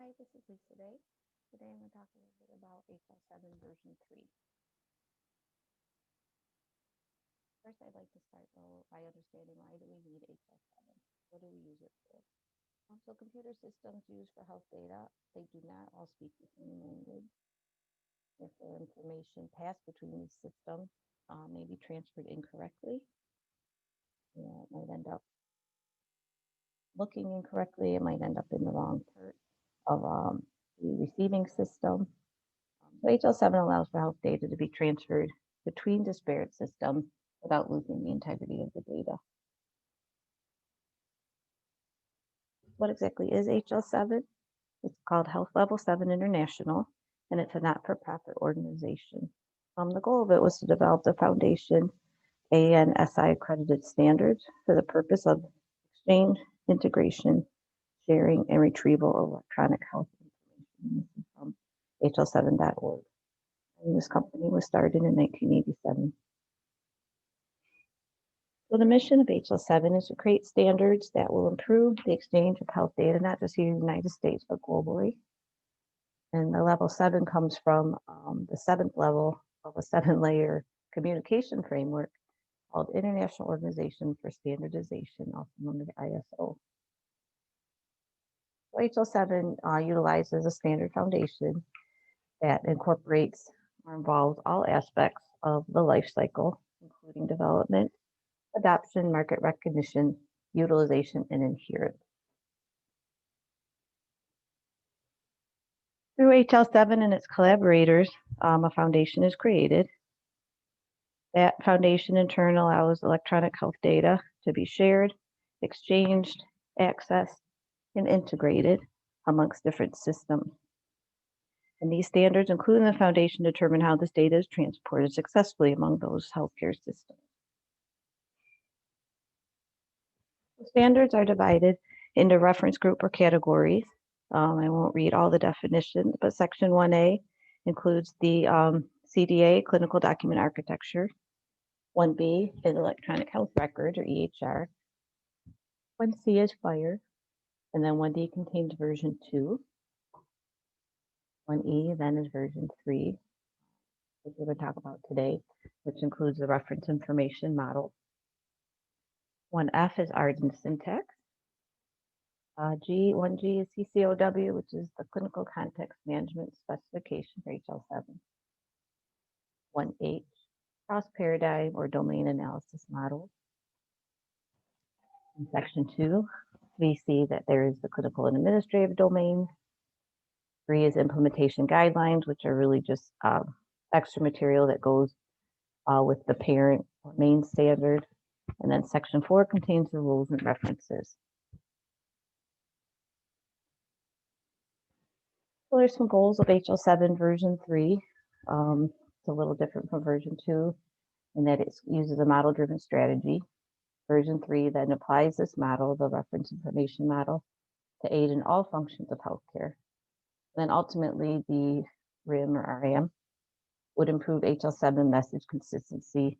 Hi, this is Lisa Day. Today I'm going to talk a little bit about HL7 version 3. First, I'd like to start though by understanding why do we need HL7? What do we use it for? So computer systems used for health data, they do not all speak the same language. If the information passed between these systems may be transferred incorrectly, it might end up looking incorrectly. It might end up in the wrong part of the receiving system. So HL7 allows for health data to be transferred between disparate systems without losing the integrity of the data. What exactly is HL7? It's called Health Level 7 International, and it's a not-for-profit organization. The goal of it was to develop the foundation ANSI accredited standards for the purpose of exchange, integration, sharing, and retrieval of electronic health information from HL7.org. And this company was started in 1987. So the mission of HL7 is to create standards that will improve the exchange of health data, not just here in the United States, but globally. And the level 7 comes from the 7th level of a 7-layer communication framework called International Organization for Standardization, also known as ISO. So HL7 utilizes a standard foundation that incorporates or involves all aspects of the life cycle, including development, adoption, market recognition, utilization, and adherence. Through HL7 and its collaborators, a foundation is created. That foundation in turn allows electronic health data to be shared, exchanged, accessed, and integrated amongst different systems. And these standards, including the foundation, determine how this data is transported successfully among those healthcare systems. The standards are divided into reference group or categories. I won't read all the definitions, but Section 1A includes the CDA, Clinical Document Architecture. 1B is Electronic Health Records, or EHR. 1C is FHIR, and then 1D contains version 2. 1E then is version 3, which we're going to talk about today, which includes the reference information model. 1F is ARD and syntax. 1G is CCOW, which is the Clinical Context Management Specification for HL7. 1H, Cross Paradigm or Domain Analysis Model. In Section 2, we see that there is the Clinical and Administrative Domain. 3 is Implementation Guidelines, which are really just extra material that goes with the parent or main standard. And then Section 4 contains the rules and references. So there's some goals of HL7 version 3. It's a little different from version 2 in that it uses a model-driven strategy. Version 3 then applies this model, the reference information model, to aid in all functions of healthcare. And then ultimately, the RIM or RAM would improve HL7 message consistency,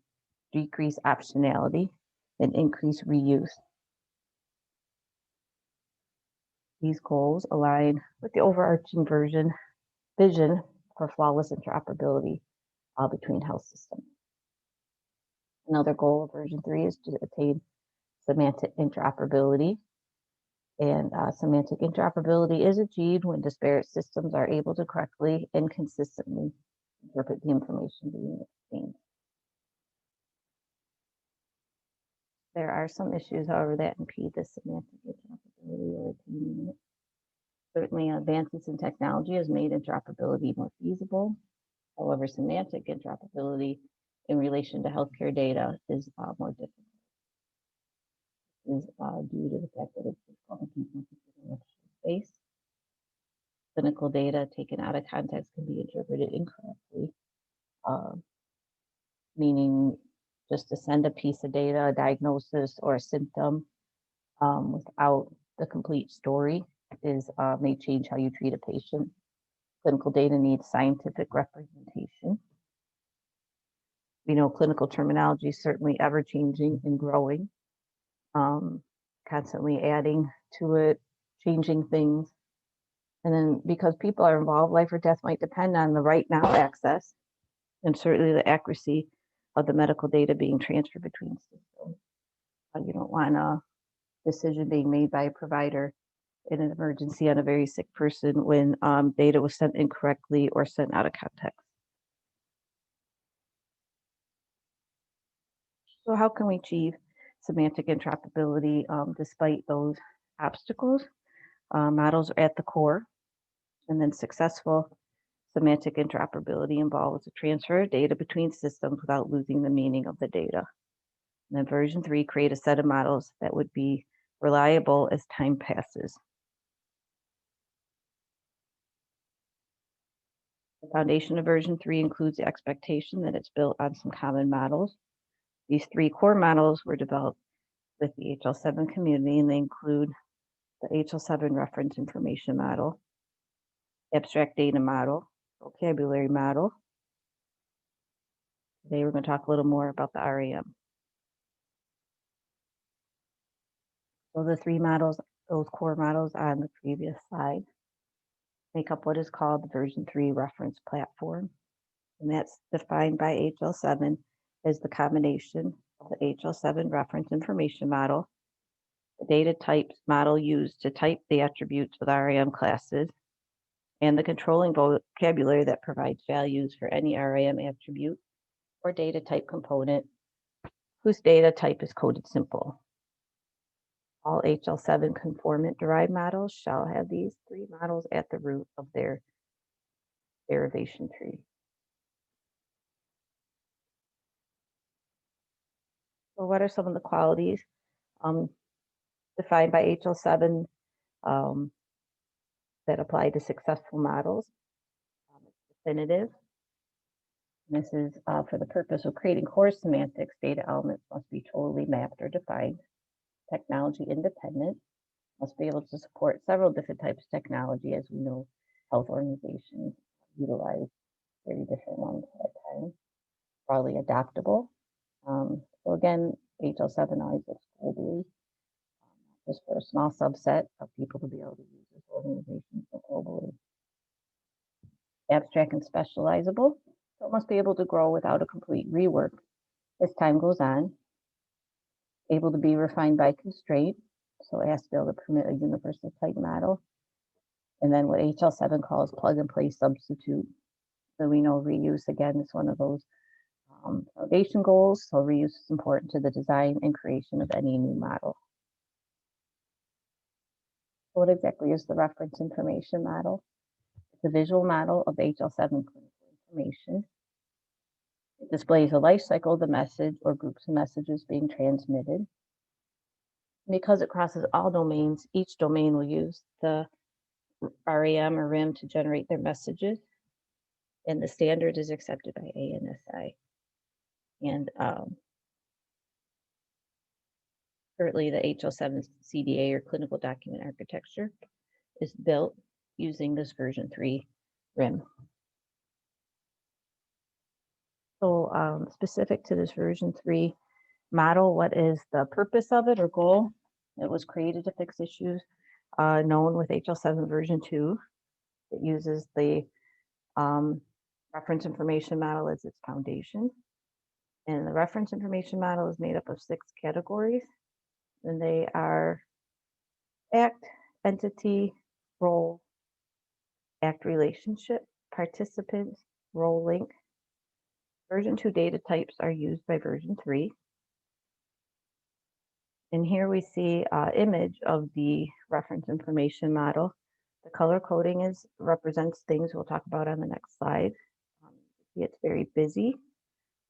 decrease optionality, and increase reuse. These goals align with the overarching vision for flawless interoperability between health systems. Another goal of version 3 is to attain semantic interoperability. And semantic interoperability is achieved when disparate systems are able to correctly and consistently interpret the information being exchanged. There are some issues, however, that impede this semantic interoperability or attaining it. Certainly, advances in technology has made interoperability more feasible. However, semantic interoperability in relation to healthcare data is more difficult. Is due to the fact that it's difficult to keep space. Clinical data taken out of context can be interpreted incorrectly, meaning just to send a piece of data, a diagnosis, or a symptom without the complete story may change how you treat a patient. Clinical data needs scientific representation. We know clinical terminology is certainly ever-changing and growing, constantly adding to it, changing things. And then because people are involved, life or death might depend on the right now access and certainly the accuracy of the medical data being transferred between systems. You don't want a decision being made by a provider in an emergency on a very sick person when data was sent incorrectly or sent out of context. So how can we achieve semantic interoperability despite those obstacles? Models are at the core, and then successful semantic interoperability involves a transfer of data between systems without losing the meaning of the data. And then version 3, create a set of models that would be reliable as time passes. The foundation of version 3 includes the expectation that it's built on some common models. These 3 core models were developed with the HL7 community, and they include the HL7 reference information model, abstract data model, vocabulary model. Today we're going to talk a little more about the RAM. So the 3 models, those core models on the previous slide, make up what is called the version 3 reference platform. And that's defined by HL7 as the combination of the HL7 reference information model, the data types model used to type the attributes of the RAM classes, and the controlling vocabulary that provides values for any RAM attribute or data type component whose data type is coded simple. All HL7 conformant derived models shall have these 3 models at the root of their derivation tree. So what are some of the qualities defined by HL7 that apply to successful models? It's definitive. This is for the purpose of creating core semantics, data elements must be totally mapped or defined. Technology independent, must be able to support several different types of technology. As we know, health organizations utilize very different ones at a time. Broadly adaptable. So again, HL7 always looks globally, just for a small subset of people to be able to use this organization globally. Abstract and specializable, so it must be able to grow without a complete rework as time goes on. Able to be refined by constraint, so it has to be able to permit a universal type model. And then what HL7 calls plug and play substitute. So we know reuse, again, is one of those foundation goals. So reuse is important to the design and creation of any new model. So what exactly is the reference information model? It's a visual model of HL7 clinical information. It displays a life cycle of the message or groups of messages being transmitted. Because it crosses all domains, each domain will use the RAM or RIM to generate their messages, and the standard is accepted by ANSI. And currently the HL7 CDA or clinical document architecture is built using this version 3 RIM. So specific to this version 3 model, what is the purpose of it or goal? It was created to fix issues known with HL7 version 2. It uses the reference information model as its foundation. And the reference information model is made up of 6 categories. And they are act, entity, role, act relationship, participants, role link. Version 2 data types are used by version 3. And here we see an image of the reference information model. The color coding represents things we'll talk about on the next slide. It's very busy.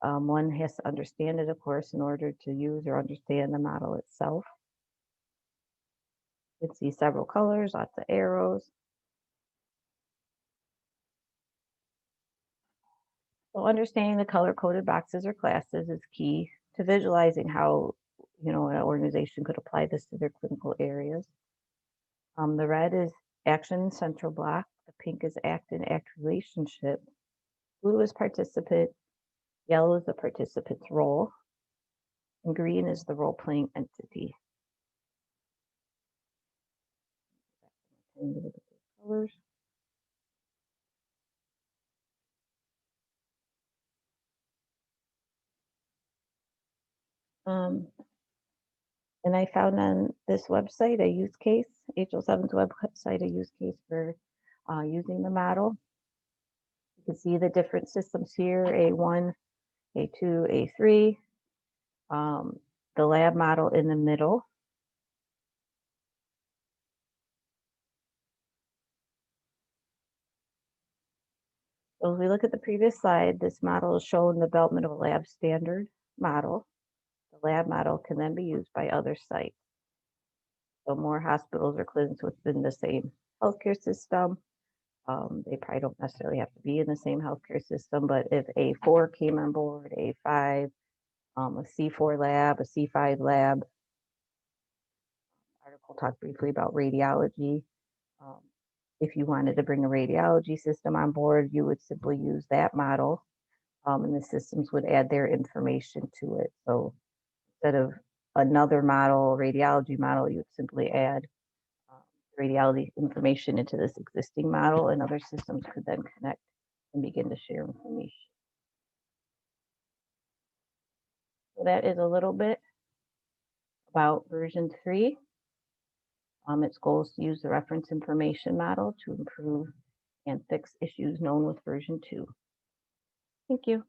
One has to understand it, of course, in order to use or understand the model itself. You can see several colors, lots of arrows. So understanding the color-coded boxes or classes is key to visualizing how an organization could apply this to their clinical areas. The red is action central block. The pink is act and act relationship. Blue is participant. Yellow is the participant's role. And green is the role-playing entity. Colors. And I found on this website a use case, HL7's website, a use case for using the model. You can see the different systems here, A1, A2, A3, the lab model in the middle. So if we look at the previous slide, this model is showing the development of a lab standard model. The lab model can then be used by other sites. So more hospitals or clinics within the same healthcare system. They probably don't necessarily have to be in the same healthcare system, but if A4 came on board, A5, a C4 lab, a C5 lab, article talked briefly about radiology. Um, if you wanted to bring a radiology system on board, you would simply use that model, and the systems would add their information to it. So instead of another model, radiology model, you would simply add radiology information into this existing model, and other systems could then connect and begin to share information. So that is a little bit about version 3. Its goal is to use the reference information model to improve and fix issues known with version 2. Thank you.